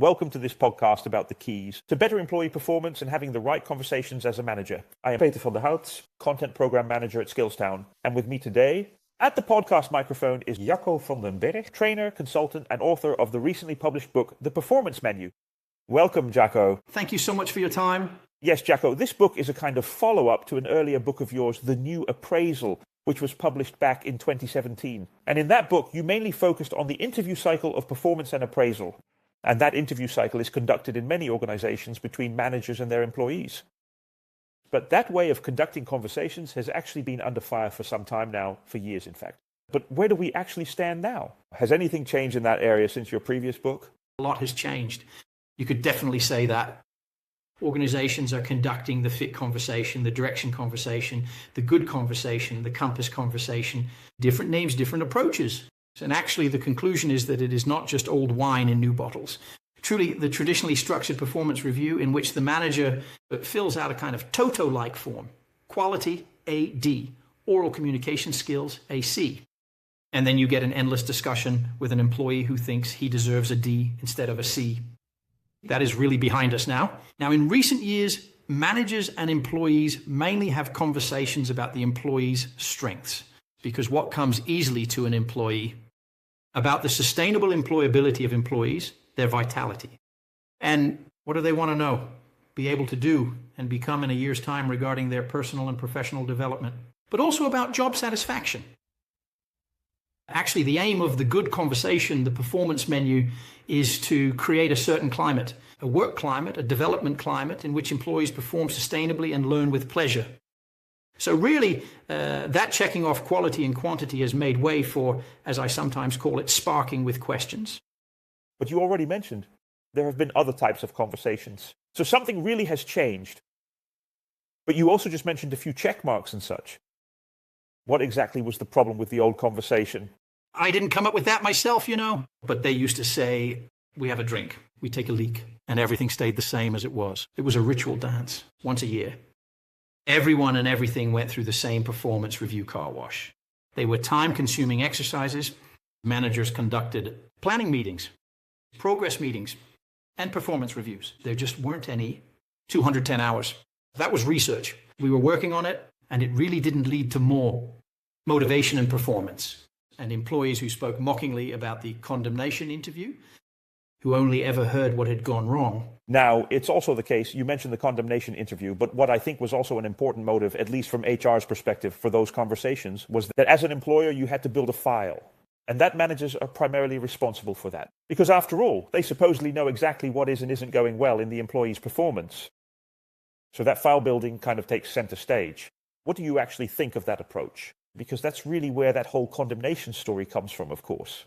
Welcome to this podcast about the keys to better employee performance and having the right conversations as a manager. I am Peter van der Hout, Content Program Manager at Skillstown. And with me today, at the podcast microphone, is Jacco van den Berg, trainer, consultant, and author of the recently published book, The Performance Menu. Welcome, Jacco. Thank you so much for your time. Yes, Jacco, this book is a kind of follow-up to an earlier book of yours, The New Appraisal, which was published back in 2017. And in that book, you mainly focused on the interview cycle of performance and appraisal. And that interview cycle is conducted in many organizations between managers and their employees. But that way of conducting conversations has actually been under fire for some time now, for years in fact. But where do we actually stand now? Has anything changed in that area since your previous book? A lot has changed. You could definitely say that. Organizations are conducting the fit conversation, the direction conversation, the good conversation, the compass conversation, different names, different approaches. And actually the conclusion is that it is not just old wine in new bottles. Truly, the traditionally structured performance review in which the manager fills out a kind of TOTO-like form. Quality, A, D. Oral communication skills, A, C. And then you get an endless discussion with an employee who thinks he deserves a D instead of a C. That is really behind us now. Now, in recent years, managers and employees mainly have conversations about the employee's strengths, because what comes easily to an employee about the sustainable employability of employees, their vitality. And what do they want to know, be able to do, and become in a year's time regarding their personal and professional development, but also about job satisfaction. Actually, the aim of the good conversation, the performance menu, is to create a certain climate, a work climate, a development climate in which employees perform sustainably and learn with pleasure. So really, that checking off quality and quantity has made way for, as I sometimes call it, sparking with questions. But you already mentioned there have been other types of conversations. So something really has changed. But you also just mentioned a few check marks and such. What exactly was the problem with the old conversation? I didn't come up with that myself, But they used to say, we have a drink, we take a leak, and everything stayed the same as it was. It was a ritual dance, once a year. Everyone and everything went through the same performance review car wash. They were time-consuming exercises. Managers conducted planning meetings, progress meetings, and performance reviews. There just weren't any 210 hours. That was research. We were working on it, and it really didn't lead to more motivation and performance. And employees who spoke mockingly about the condemnation interview, who only ever heard what had gone wrong. Now, it's also the case, you mentioned the condemnation interview, but what I think was also an important motive, at least from HR's perspective for those conversations, was that as an employer, you had to build a file. And that managers are primarily responsible for that. Because after all, they supposedly know exactly what is and isn't going well in the employee's performance. So that file building kind of takes center stage. What do you actually think of that approach? Because that's really where that whole condemnation story comes from, of course.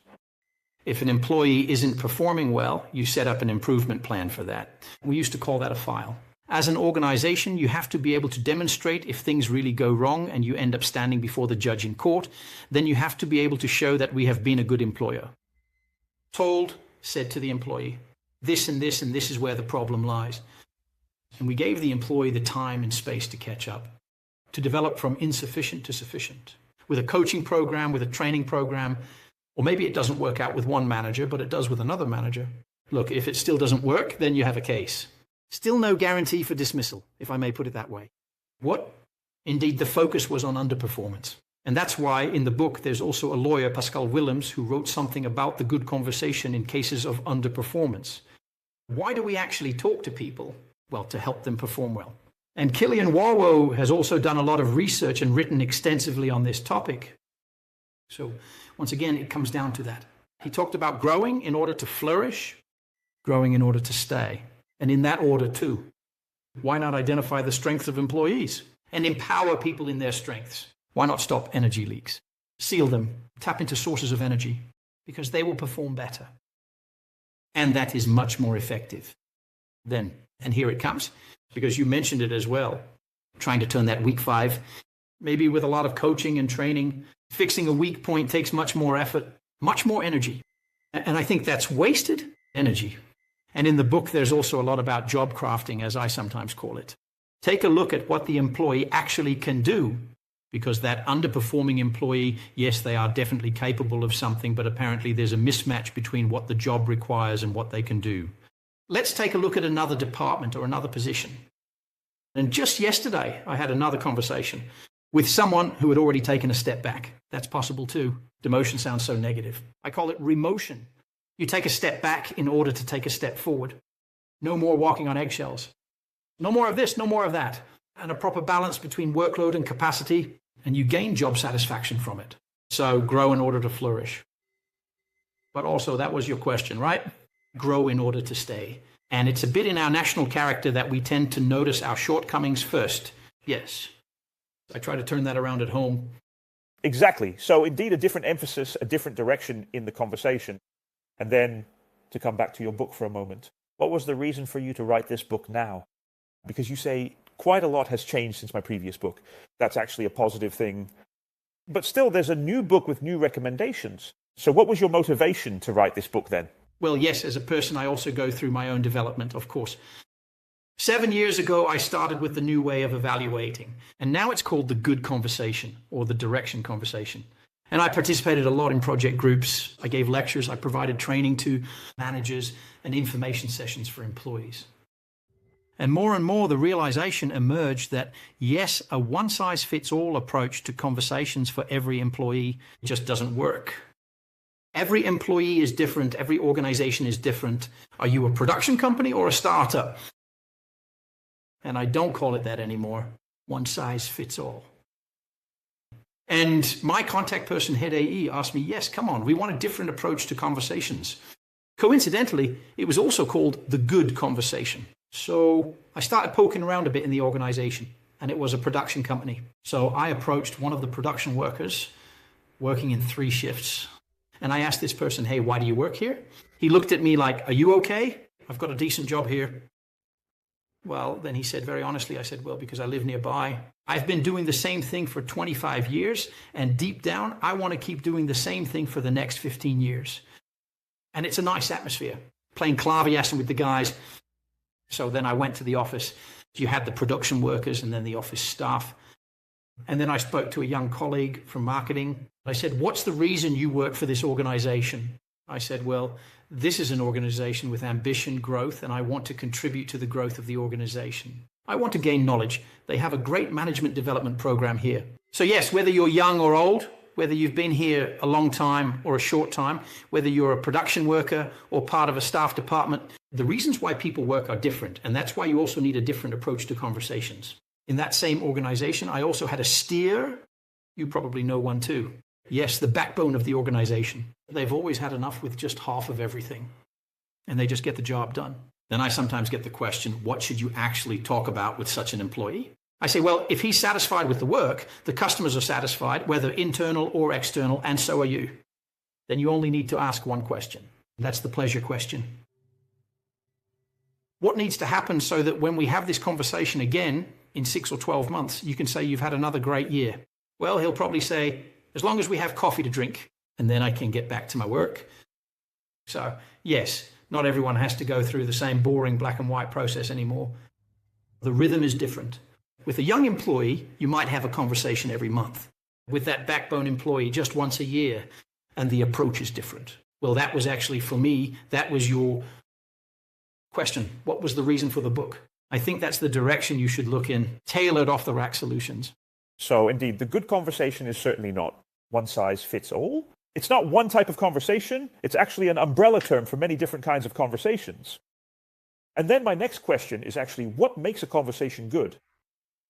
If an employee isn't performing well, you set up an improvement plan for that. We used to call that a file. As an organization, you have to be able to demonstrate if things really go wrong and you end up standing before the judge in court, then you have to be able to show that we have been a good employer. Told, said to the employee, this and this and this is where the problem lies. And we gave the employee the time and space to catch up, to develop from insufficient to sufficient, with a coaching program, with a training program. Or maybe it doesn't work out with one manager, but it does with another manager. Look, if it still doesn't work, then you have a case. Still no guarantee for dismissal, if I may put it that way. Indeed, the focus was on underperformance. And that's why in the book there's also a lawyer, Pascal Willems, who wrote something about the good conversation in cases of underperformance. Why do we actually talk to people? Well, to help them perform well. And Kilian Warwo has also done a lot of research and written extensively on this topic. So once again, it comes down to that. He talked about growing in order to flourish, growing in order to stay, and in that order too. Why not identify the strengths of employees and empower people in their strengths? Why not stop energy leaks? Seal them, tap into sources of energy, because they will perform better. And that is much more effective then. And here it comes, because you mentioned it as well, trying to turn that weak 5, maybe with a lot of coaching and training. Fixing a weak point takes much more effort, much more energy. And I think that's wasted energy. And in the book, there's also a lot about job crafting, as I sometimes call it. Take a look at what the employee actually can do, because that underperforming employee, yes, they are definitely capable of something, but apparently there's a mismatch between what the job requires and what they can do. Let's take a look at another department or another position. And just yesterday, I had another conversation with someone who had already taken a step back. That's possible too. Demotion sounds so negative. I call it remotion. You take a step back in order to take a step forward. No more walking on eggshells. No more of this, no more of that. And a proper balance between workload and capacity, and you gain job satisfaction from it. So grow in order to flourish. But also, that was your question, right? Grow in order to stay. And it's a bit in our national character that we tend to notice our shortcomings first. Yes. I try to turn that around at home. Exactly. So indeed, a different emphasis, a different direction in the conversation. And then to come back to your book for a moment. What was the reason for you to write this book now? Because you say quite a lot has changed since my previous book. That's actually a positive thing. But still, there's a new book with new recommendations. So what was your motivation to write this book then? Well, yes, as a person, I also go through my own development, of course. 7 years ago, I started with the new way of evaluating. And now it's called the good conversation or the direction conversation. And I participated a lot in project groups. I gave lectures. I provided training to managers and information sessions for employees. And more, the realization emerged that, yes, a one-size-fits-all approach to conversations for every employee just doesn't work. Every employee is different. Every organization is different. Are you a production company or a startup? And I don't call it that anymore. One size fits all. And my contact person, head AE, asked me, yes, come on, we want a different approach to conversations. Coincidentally, it was also called the good conversation. So I started poking around a bit in the organization, and it was a production company. So I approached one of the production workers working in 3 shifts. And I asked this person, hey, why do you work here? He looked at me like, are you okay? I've got a decent job here. Well, then he said, very honestly, I said, well, because I live nearby. I've been doing the same thing for 25 years. And deep down, I want to keep doing the same thing for the next 15 years. And it's a nice atmosphere, playing clavier with the guys. So then I went to the office. You had the production workers and then the office staff. And then I spoke to a young colleague from marketing. I said, what's the reason you work for this organization? I said, well, this is an organization with ambition, growth, and I want to contribute to the growth of the organization. I want to gain knowledge. They have a great management development program here. So yes, whether you're young or old, whether you've been here a long time or a short time, whether you're a production worker or part of a staff department, the reasons why people work are different. And that's why you also need a different approach to conversations. In that same organization, I also had a steer. You probably know one too. Yes, the backbone of the organization. They've always had enough with just half of everything, and they just get the job done. Then I sometimes get the question, what should you actually talk about with such an employee? I say, well, if he's satisfied with the work, the customers are satisfied, whether internal or external, and so are you. Then you only need to ask one question. That's the pleasure question. What needs to happen so that when we have this conversation again in 6 or 12 months, you can say you've had another great year? Well, he'll probably say, as long as we have coffee to drink, and then I can get back to my work. So, yes, not everyone has to go through the same boring black and white process anymore. The rhythm is different. With a young employee, you might have a conversation every month. With that backbone employee, just once a year, and the approach is different. Well, that was actually, for me, that was your question. What was the reason for the book? I think that's the direction you should look in, tailored off-the-rack solutions. So, indeed, the good conversation is certainly not one size fits all. It's not one type of conversation. It's actually an umbrella term for many different kinds of conversations. And then my next question is actually, what makes a conversation good?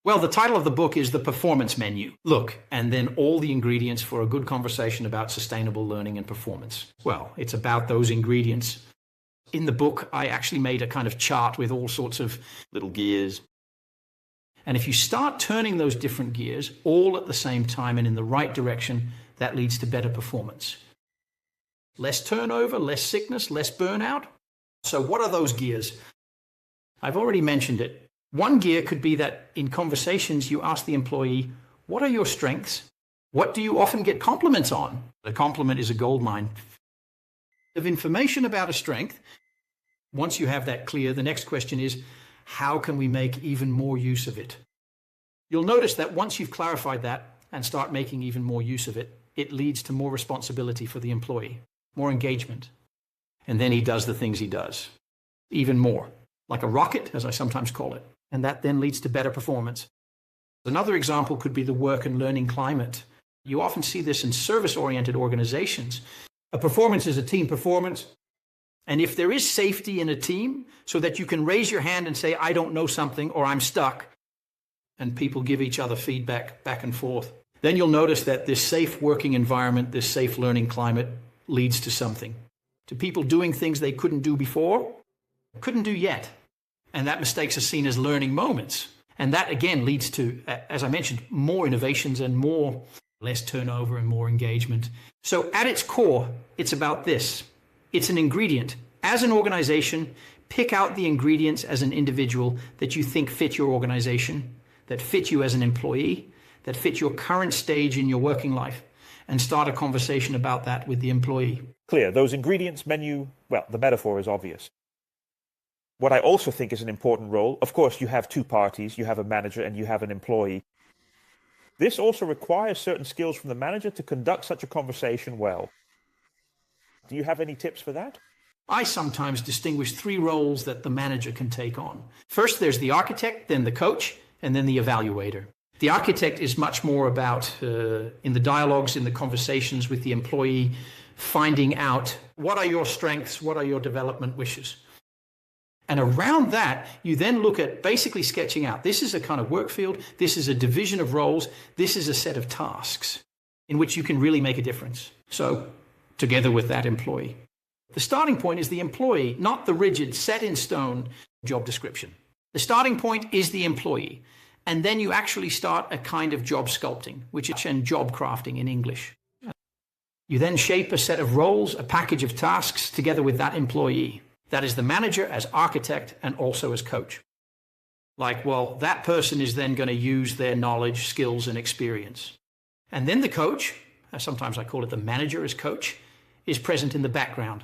Well, the title of the book is The Performance Menu. Look, and then all the ingredients for a good conversation about sustainable learning and performance. Well, it's about those ingredients. In the book, I actually made a kind of chart with all sorts of little gears. And if you start turning those different gears all at the same time and in the right direction, that leads to better performance. Less turnover, less sickness, less burnout. So what are those gears? I've already mentioned it. One gear could be that in conversations you ask the employee, what are your strengths? What do you often get compliments on? A compliment is a goldmine of information about a strength. Once you have that clear, the next question is, how can we make even more use of it? You'll notice that once you've clarified that and start making even more use of it, it leads to more responsibility for the employee, more engagement. And then he does the things he does. even more, like a rocket, as I sometimes call it. And that then leads to better performance. Another example could be the work and learning climate. You often see this in service-oriented organizations. A performance is a team performance. And if there is safety in a team so that you can raise your hand and say, I don't know something, or I'm stuck, and people give each other feedback back and forth, then you'll notice that this safe working environment, this safe learning climate leads to something, to people doing things they couldn't do before, couldn't do yet. And that mistakes are seen as learning moments. And that, again, leads to, as I mentioned, more innovations and less turnover and more engagement. So at its core, it's about this. It's an ingredient. As an organization, pick out the ingredients as an individual that you think fit your organization, that fit you as an employee, that fit your current stage in your working life, and start a conversation about that with the employee. Clear. Those ingredients menu, well, the metaphor is obvious. What I also think is an important role, of course, you have two parties, you have a manager and you have an employee. This also requires certain skills from the manager to conduct such a conversation well. Do you have any tips for that? I sometimes distinguish three roles that the manager can take on. First, there's the architect, then the coach, and then the evaluator. The architect is much more about, in the dialogues, in the conversations with the employee, finding out what are your strengths, what are your development wishes. And around that, you then look at basically sketching out, this is a kind of work field, this is a division of roles, this is a set of tasks in which you can really make a difference. So, together with that employee. The starting point is the employee, not the rigid, set in stone job description. The starting point is the employee. And then you actually start a kind of job sculpting, which is job crafting in English. You then shape a set of roles, a package of tasks together with that employee. That is the manager as architect and also as coach. Like, well, that person is then going to use their knowledge, skills, and experience. And then the coach, sometimes I call it the manager as coach, is present in the background.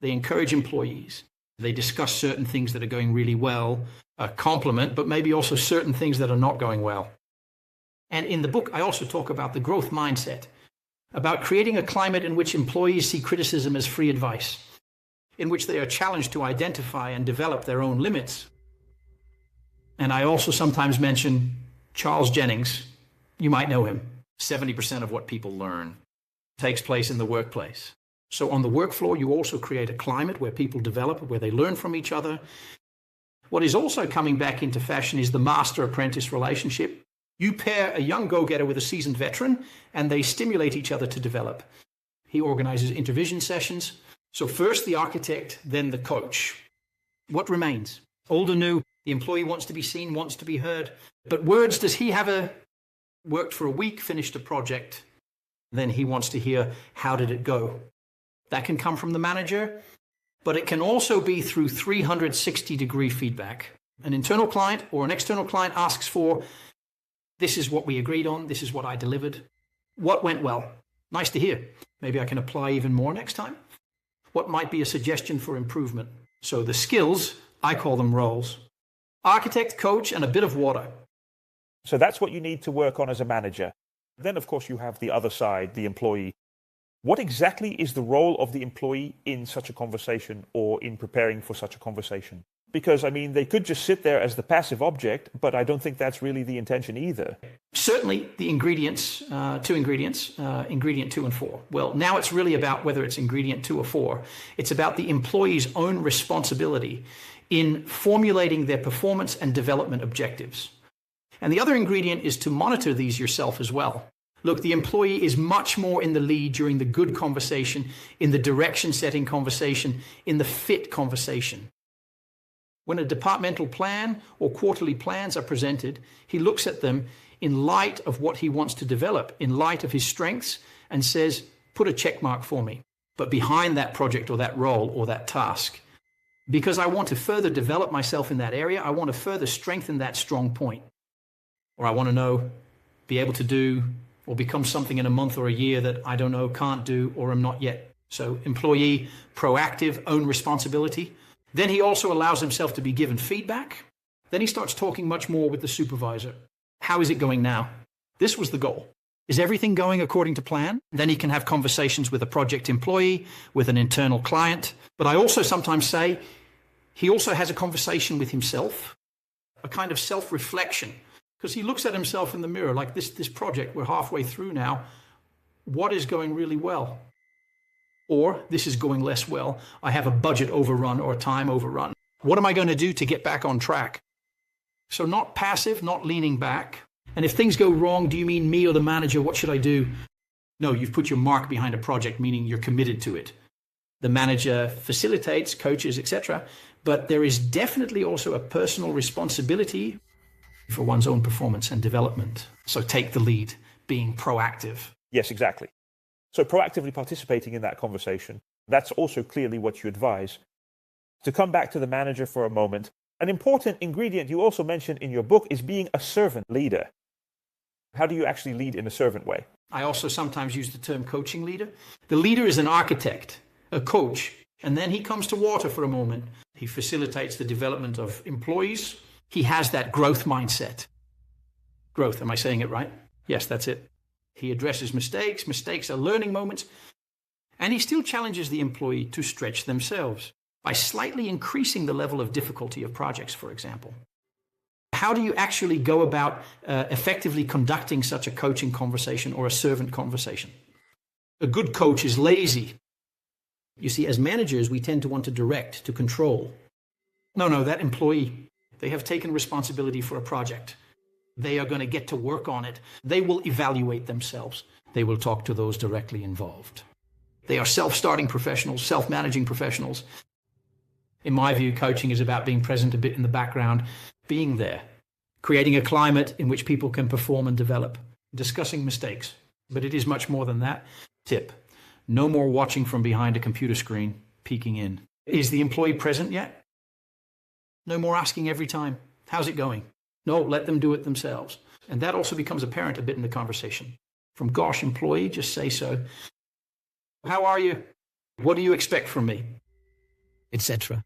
They encourage employees. They discuss certain things that are going really well, a compliment, but maybe also certain things that are not going well. And in the book, I also talk about the growth mindset, about creating a climate in which employees see criticism as free advice, in which they are challenged to identify and develop their own limits. And I also sometimes mention Charles Jennings. You might know him. 70% of what people learn takes place in the workplace. So on the work floor, you also create a climate where people develop, where they learn from each other. What is also coming back into fashion is the master-apprentice relationship. You pair a young go-getter with a seasoned veteran, and they stimulate each other to develop. He organizes intervision sessions. So first the architect, then the coach. What remains? Old or new, the employee wants to be seen, wants to be heard. But words, does he have worked for a week, finished a project? Then he wants to hear, how did it go? That can come from the manager, but it can also be through 360-degree feedback. An internal client or an external client asks for, this is what we agreed on, this is what I delivered. What went well? Nice to hear. Maybe I can apply even more next time. What might be a suggestion for improvement? So the skills, I call them roles. Architect, coach, and a bit of water. So that's what you need to work on as a manager. Then, of course, you have the other side, the employee. What exactly is the role of the employee in such a conversation or in preparing for such a conversation? Because, I mean, they could just sit there as the passive object, but I don't think that's really the intention either. Certainly the ingredients, two ingredients, ingredient 2 and 4. Well, now it's really about whether it's ingredient 2 or 4. It's about the employee's own responsibility in formulating their performance and development objectives. And the other ingredient is to monitor these yourself as well. Look, the employee is much more in the lead during the good conversation, in the direction-setting conversation, in the fit conversation. When a departmental plan or quarterly plans are presented, he looks at them in light of what he wants to develop, in light of his strengths, and says, put a check mark for me. But behind that project or that role or that task, because I want to further develop myself in that area, I want to further strengthen that strong point. Or I want to know, be able to do, or become something in a month or a year that I don't know, can't do, or am not yet. So employee, proactive, own responsibility. Then he also allows himself to be given feedback. Then he starts talking much more with the supervisor. How is it going now? This was the goal. Is everything going according to plan? Then he can have conversations with a project employee, with an internal client. But I also sometimes say, He also has a conversation with himself, a kind of self-reflection, because he looks at himself in the mirror like this project, we're halfway through now. What is going really well? Or this is going less well. I have a budget overrun or time overrun. What am I going to do to get back on track? So not passive, not leaning back. And if things go wrong, do you mean me or the manager? What should I do? No, you've put your mark behind a project, meaning you're committed to it. The manager facilitates, coaches, etc. But there is definitely also a personal responsibility for one's own performance and development. So take the lead, being proactive. Yes, exactly. So proactively participating in that conversation, that's also clearly what you advise. To come back to the manager for a moment, an important ingredient you also mentioned in your book is being a servant leader. How do you actually lead in a servant way? I also sometimes use the term coaching leader. The leader is an architect, a coach, and then he comes to water for a moment. He facilitates the development of employees. He has that growth mindset. Growth, am I saying it right? Yes, that's it. He addresses mistakes. Mistakes are learning moments. And he still challenges the employee to stretch themselves by slightly increasing the level of difficulty of projects, for example. How do you actually go about effectively conducting such a coaching conversation or a servant conversation? A good coach is lazy. You see, as managers, we tend to want to direct, to control. No, that employee, they have taken responsibility for a project. They are going to get to work on it. They will evaluate themselves. They will talk to those directly involved. They are self-starting professionals, self-managing professionals. In my view, coaching is about being present a bit in the background, being there, creating a climate in which people can perform and develop, discussing mistakes. But it is much more than that. Tip: no more watching from behind a computer screen, peeking in. Is the employee present yet? No more asking every time, how's it going? No, let them do it themselves. And that also becomes apparent a bit in the conversation. From gosh, employee, just say so. How are you? What do you expect from me? Etc.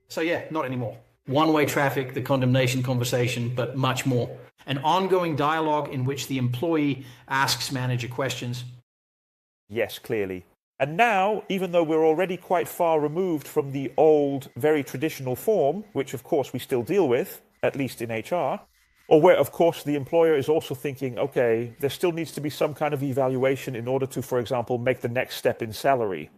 So yeah, not anymore. One-way traffic, the condemnation conversation, but much more. An ongoing dialogue in which the employee asks manager questions. Yes, clearly. And now, even though we're already quite far removed from the old, very traditional form, which of course we still deal with, at least in HR, or where of course the employer is also thinking, okay, there still needs to be some kind of evaluation in order to, for example, make the next step in salary.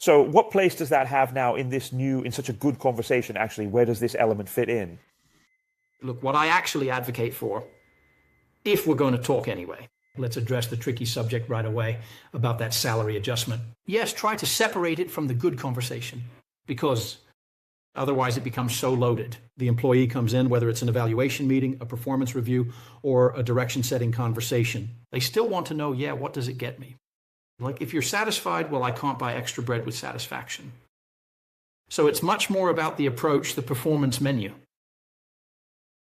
So what place does that have now in such a good conversation, actually? Where does this element fit in? Look, what I actually advocate for, if we're going to talk anyway, let's address the tricky subject right away about that salary adjustment. Yes, try to separate it from the good conversation, because otherwise it becomes so loaded. The employee comes in, whether it's an evaluation meeting, a performance review, or a direction-setting conversation. They still want to know, what does it get me? Like, if you're satisfied, well, I can't buy extra bread with satisfaction. So it's much more about the approach, the performance menu.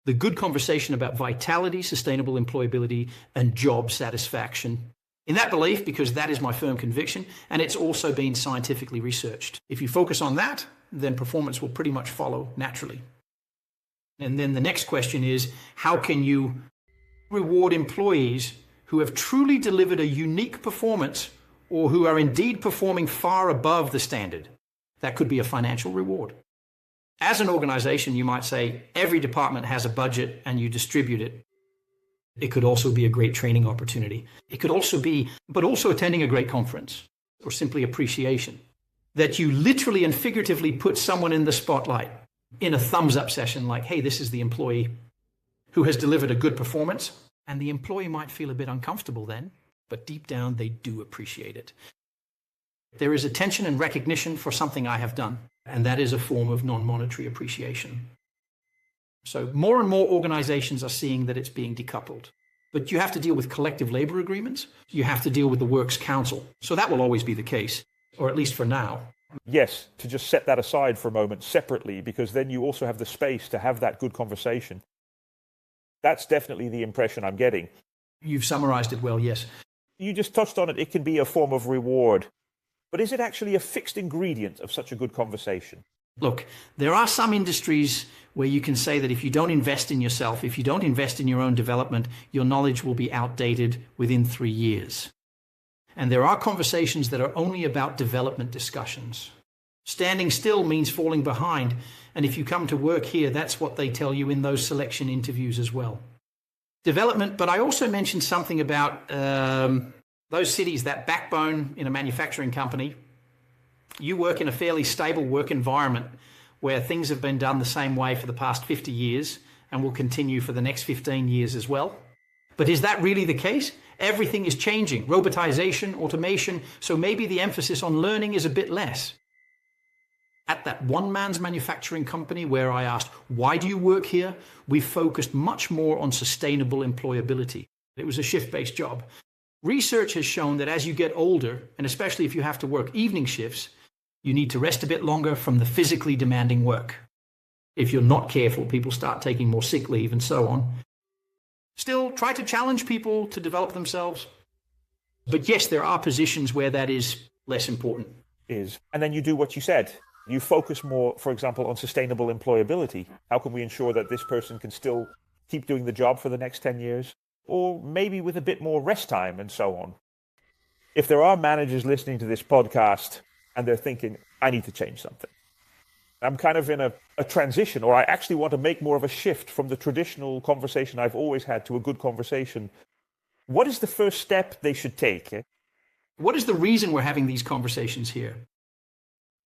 The good conversation about vitality, sustainable employability, and job satisfaction. In that belief, because that is my firm conviction, and it's also been scientifically researched. If you focus on that, then performance will pretty much follow naturally. And then the next question is, how can you reward employees who have truly delivered a unique performance or who are indeed performing far above the standard? That could be a financial reward. As an organization, you might say every department has a budget and you distribute it. It could also be a great training opportunity. It could also be, but also attending a great conference or simply appreciation. That you literally and figuratively put someone in the spotlight in a thumbs up session like, hey, this is the employee who has delivered a good performance. And the employee might feel a bit uncomfortable then, but deep down they do appreciate it. There is attention and recognition for something I have done, and that is a form of non-monetary appreciation. So more and more organizations are seeing that it's being decoupled. But you have to deal with collective labor agreements. You have to deal with the Works Council. So that will always be the case, or at least for now. Yes, to just set that aside for a moment separately, because then you also have the space to have that good conversation. That's definitely the impression I'm getting. You've summarized it well, yes. You just touched on it. It can be a form of reward. But is it actually a fixed ingredient of such a good conversation? Look, there are some industries where you can say that if you don't invest in yourself, if you don't invest in your own development, your knowledge will be outdated within 3 years. And there are conversations that are only about development discussions. Standing still means falling behind. And if you come to work here, that's what they tell you in those selection interviews as well. Development, but I also mentioned something about those cities, that backbone in a manufacturing company. You work in a fairly stable work environment where things have been done the same way for the past 50 years and will continue for the next 15 years as well. But is that really the case? Everything is changing, robotization, automation, so maybe the emphasis on learning is a bit less. At that one-man's manufacturing company where I asked, why do you work here? We focused much more on sustainable employability. It was a shift-based job. Research has shown that as you get older, and especially if you have to work evening shifts, you need to rest a bit longer from the physically demanding work. If you're not careful, people start taking more sick leave and so on. Still, try to challenge people to develop themselves. But yes, there are positions where that is less important. And then you do what you said. You focus more, for example, on sustainable employability. How can we ensure that this person can still keep doing the job for the next 10 years? Or maybe with a bit more rest time and so on. If there are managers listening to this podcast and they're thinking, I need to change something. I'm kind of in a transition, or I actually want to make more of a shift from the traditional conversation I've always had to a good conversation. What is the first step they should take? What is the reason we're having these conversations here?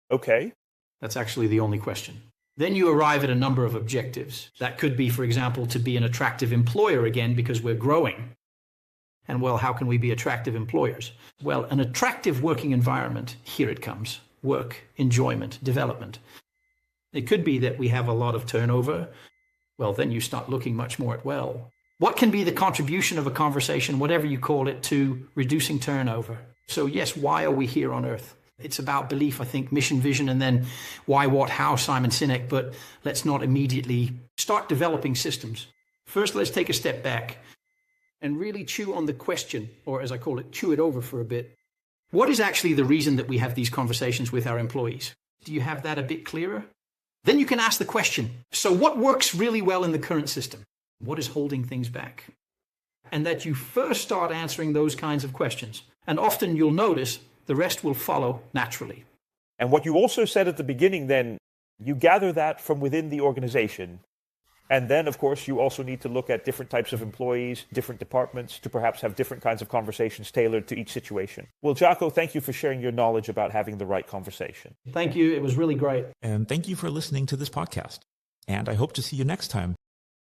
Okay. That's actually the only question. Then you arrive at a number of objectives. That could be, for example, to be an attractive employer again because we're growing. And well, how can we be attractive employers? Well, an attractive working environment, here it comes. Work, enjoyment, development. It could be that we have a lot of turnover. Well, then you start looking much more at, well, what can be the contribution of a conversation, whatever you call it, to reducing turnover? So yes, why are we here on Earth? It's about belief, I think, mission, vision, and then why, what, how, Simon Sinek, but let's not immediately start developing systems. First, let's take a step back and really chew on the question, or as I call it, chew it over for a bit. What is actually the reason that we have these conversations with our employees? Do you have that a bit clearer? Then you can ask the question, so what works really well in the current system? What is holding things back? And that you first start answering those kinds of questions. And often you'll notice the rest will follow naturally. And what you also said at the beginning then, you gather that from within the organization. And then, of course, you also need to look at different types of employees, different departments, to perhaps have different kinds of conversations tailored to each situation. Well, Jaco, thank you for sharing your knowledge about having the right conversation. Thank you. It was really great. And thank you for listening to this podcast. And I hope to see you next time.